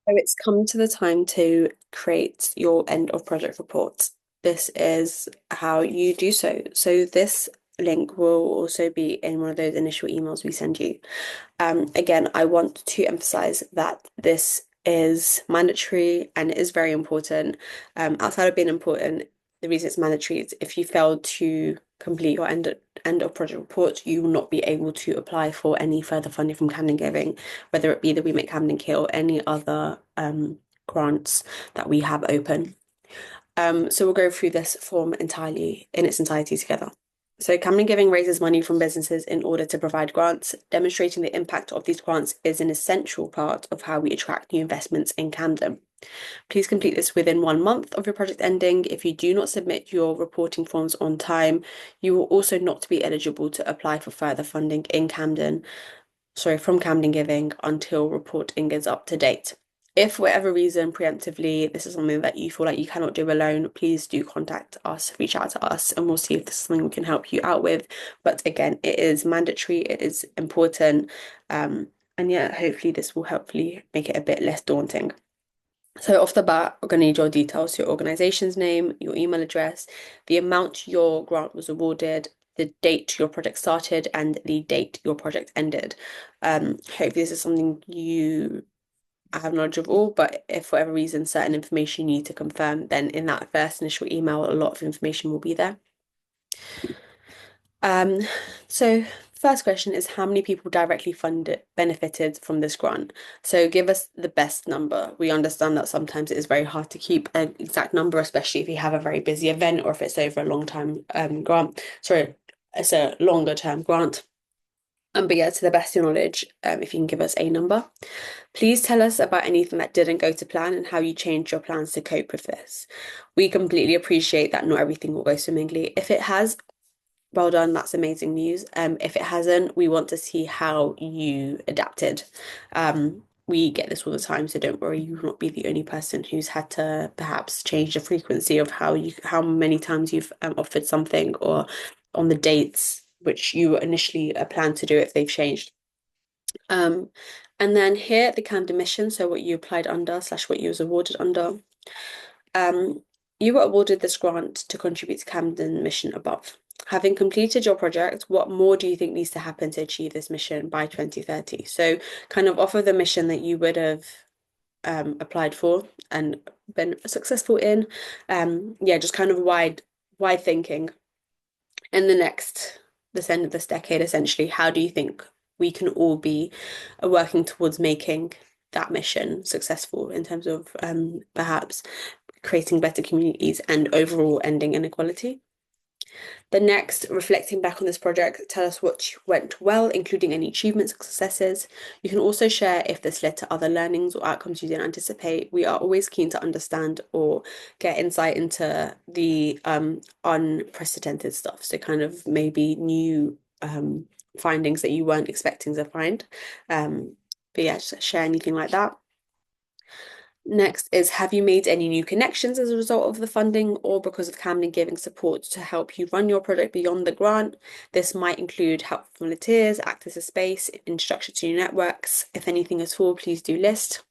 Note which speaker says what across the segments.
Speaker 1: So it's come to the time to create your end of project report. This is how you do so. So this link will also be in one of those initial emails we send you. Again, I want to emphasize that this is mandatory and it is very important. Outside of being important, the reason it's mandatory is if you fail to complete your end of project report, you will not be able to apply for any further funding from Camden Giving, whether it be the We Make Camden Kill or any other grants that we have open. So we'll go through this form entirely in its entirety together. So Camden Giving raises money from businesses in order to provide grants. Demonstrating the impact of these grants is an essential part of how we attract new investments in Camden. Please complete this within 1 month of your project ending. If you do not submit your reporting forms on time, you will also not be eligible to apply for further funding from Camden Giving until reporting is up to date. If for whatever reason, preemptively, this is something that you feel like you cannot do alone, please do contact us, reach out to us, and we'll see if this is something we can help you out with. But again, it is mandatory, it is important, and yeah, hopefully this will hopefully make it a bit less daunting. So off the bat, we're going to need your details, your organization's name, your email address, the amount your grant was awarded, the date your project started, and the date your project ended. Hopefully this is something you have knowledge of all, but if for whatever reason certain information you need to confirm, then in that first initial email, a lot of information will be there. Um, so first question is how many people directly benefited from this grant? So give us the best number. We understand that sometimes it is very hard to keep an exact number, especially if you have a very busy event or if it's over a long time grant. Sorry, it's a longer term grant. But yeah, to the best of your knowledge, if you can give us a number. Please tell us about anything that didn't go to plan and how you changed your plans to cope with this. We completely appreciate that not everything will go swimmingly. If it has, well done, that's amazing news. If it hasn't, we want to see how you adapted. We get this all the time, so don't worry, you will not be the only person who's had to perhaps change the frequency of how many times you've offered something or on the dates which you initially planned to do if they've changed. Um, and then here the Camden mission, so what you applied under slash what you was awarded under. Um, you were awarded this grant to contribute to Camden mission above. Having completed your project, what more do you think needs to happen to achieve this mission by 2030? So kind of off of the mission that you would have applied for and been successful in. Yeah, just kind of wide thinking. In this end of this decade, essentially, how do you think we can all be working towards making that mission successful in terms of perhaps creating better communities and overall ending inequality? The next, reflecting back on this project, tell us what went well, including any achievements or successes. You can also share if this led to other learnings or outcomes you didn't anticipate. We are always keen to understand or get insight into the unprecedented stuff. So kind of maybe new findings that you weren't expecting to find. But yeah, just share anything like that. Next is, have you made any new connections as a result of the funding or because of Camden giving support to help you run your project beyond the grant? This might include help from volunteers, act as a space, introduction to new networks. If anything at all, please do list.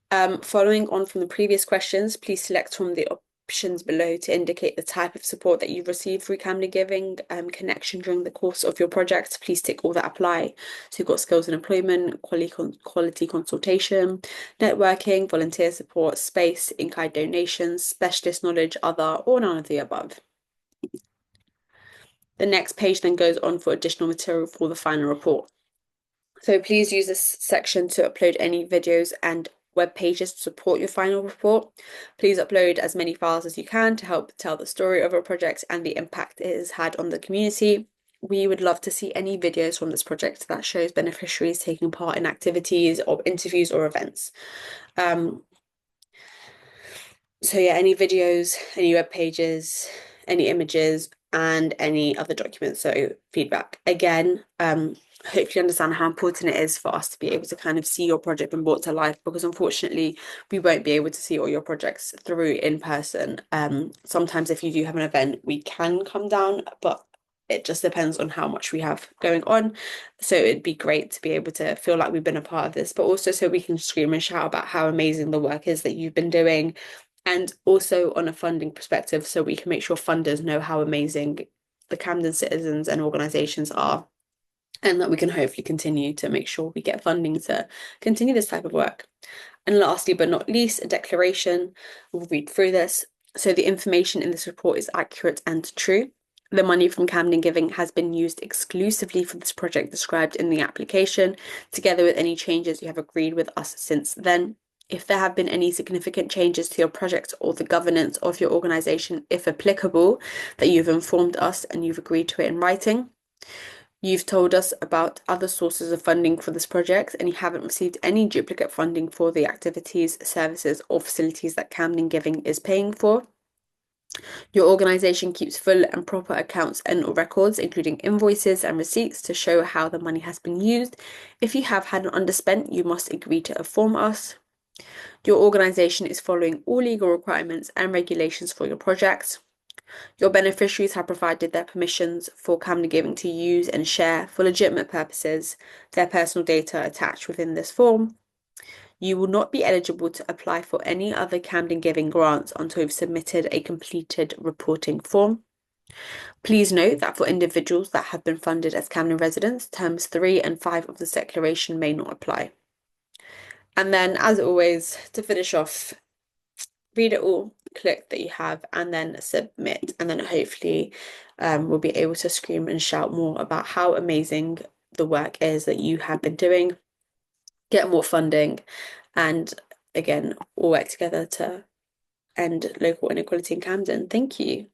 Speaker 1: Following on from the previous questions, please select from the options below to indicate the type of support that you've received through Camden Giving connection during the course of your project. Please tick all that apply. So you've got skills and employment, quality consultation, networking, volunteer support, space, in-kind donations, specialist knowledge, other, or none of the above. The next page then goes on for additional material for the final report. So please use this section to upload any videos and web pages to support your final report. Please upload as many files as you can to help tell the story of your project and the impact it has had on the community. We would love to see any videos from this project that shows beneficiaries taking part in activities or interviews or events. So yeah, any videos, any web pages, any images, and any other documents, so feedback. Again, hopefully you understand how important it is for us to be able to kind of see your project being brought to life, because unfortunately we won't be able to see all your projects through in person. Sometimes if you do have an event, we can come down, but it just depends on how much we have going on. So it'd be great to be able to feel like we've been a part of this, but also so we can scream and shout about how amazing the work is that you've been doing. And also on a funding perspective, so we can make sure funders know how amazing the Camden citizens and organisations are, and that we can hopefully continue to make sure we get funding to continue this type of work. And lastly, but not least, a declaration. We'll read through this. So the information in this report is accurate and true. The money from Camden Giving has been used exclusively for this project described in the application, together with any changes you have agreed with us since then. If there have been any significant changes to your project or the governance of your organisation, if applicable, that you've informed us and you've agreed to it in writing. You've told us about other sources of funding for this project, and you haven't received any duplicate funding for the activities, services, or facilities that Camden Giving is paying for. Your organisation keeps full and proper accounts and records, including invoices and receipts, to show how the money has been used. If you have had an underspent, you must agree to inform us. Your organisation is following all legal requirements and regulations for your projects. Your beneficiaries have provided their permissions for Camden Giving to use and share, for legitimate purposes, their personal data attached within this form. You will not be eligible to apply for any other Camden Giving grants until you've submitted a completed reporting form. Please note that for individuals that have been funded as Camden residents, terms 3 and 5 of this declaration may not apply. And then, as always, to finish off, read it all, click that you have, and then submit. And then hopefully we'll be able to scream and shout more about how amazing the work is that you have been doing, get more funding, and again, all work together to end local inequality in Camden. Thank you.